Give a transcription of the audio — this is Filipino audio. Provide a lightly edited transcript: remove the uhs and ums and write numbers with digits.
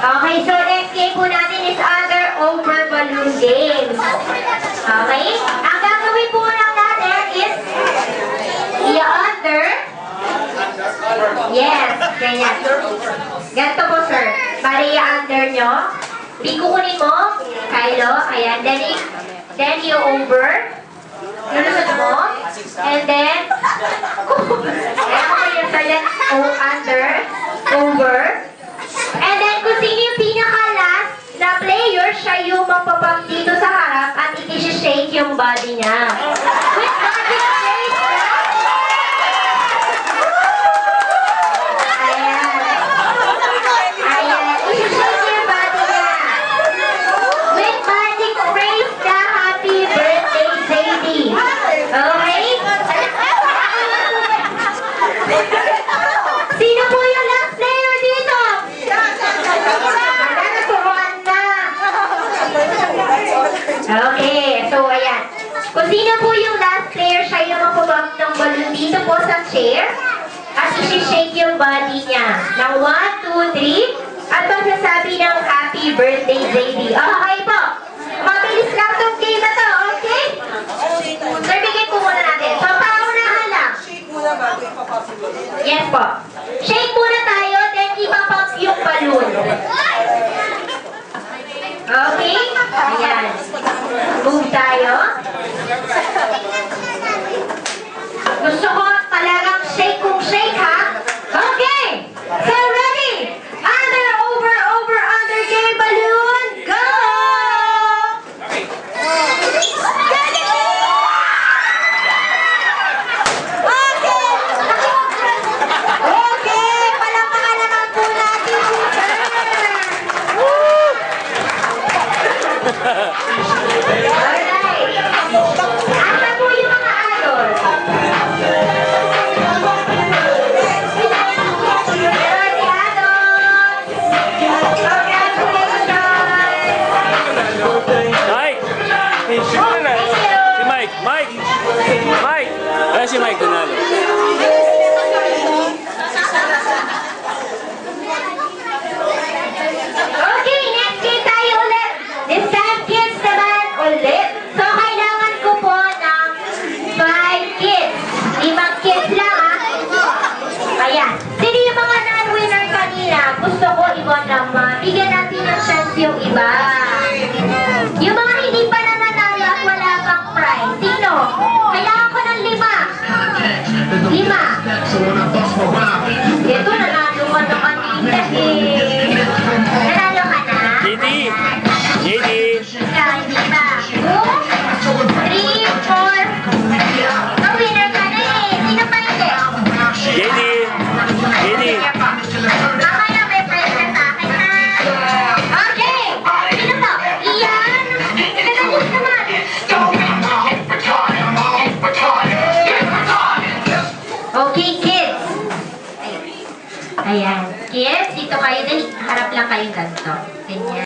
Okay, so next game po natin is under over balloon games. Okay? Ang gagawin po lang natin is i-under. Yes, ganyan. Ganito po, sir. Para i-under nyo. Kukunin mo, Kylo. Ayan. Then you over. Lunod mo. And then, ayan mo kayo, sir. Then, under. Over. And then, kung sino yung pinaka-last na player, siya yung magpapag dito sa harap at i-shake yung body niya. With magic face, ayan. Ayan. I-shake yung body niya. With magic phrase na happy birthday, Sadie. Okay? Sino po yung last player dito? Okay, so ayan. Kung sino po yung last player, siya yung magpabang ng balloon dito po sa chair. At isi-shake yung body niya. Ng 1, 2, 3. At magsasabi ng happy birthday, Zadie. Okay po. Mabilis lang itong game na to, okay? Sir, bigay po muna natin. So, paunahan lang. Yes po. Shake muna tayo, then ipapop yung balloon. Okay? Ayan. Move tayo. Gusto ko talagang shake kung shake, ha? Okay! So, ready? Under, over, under, game balloon, go! Okay! Palamakan naman po natin si Sir! Alright! Asa po yung mga idol? Mike! Ayan si Mike Donalo. Okay, next game tayo ulit. This time, kids naman ulit. So, kailangan ko po ng 5 kids. 5 kids lang, ha? Ayan. Sino yung mga non-winner kanina? Gusto ko, Ibon, na bigyan natin ng chance yung iba. Yung mga hindi pa nananalo at wala pang prize. Sino? Kailangan ko ng 5. 5. Ito, nanalo ka na kanina eh. Nanalo ka na? JD! JD! Ikaw, hindi ba? 2, 3, 4. So, winner ka na eh. Sino pa hindi? JD! JD! Mamaya may prize na sa akin, ha? Okay! Sino po? Iyan! Nagalis naman! Okay, kids! Ayan. Kids, dito kayo. Harap lang kayong ganito. Ganyan.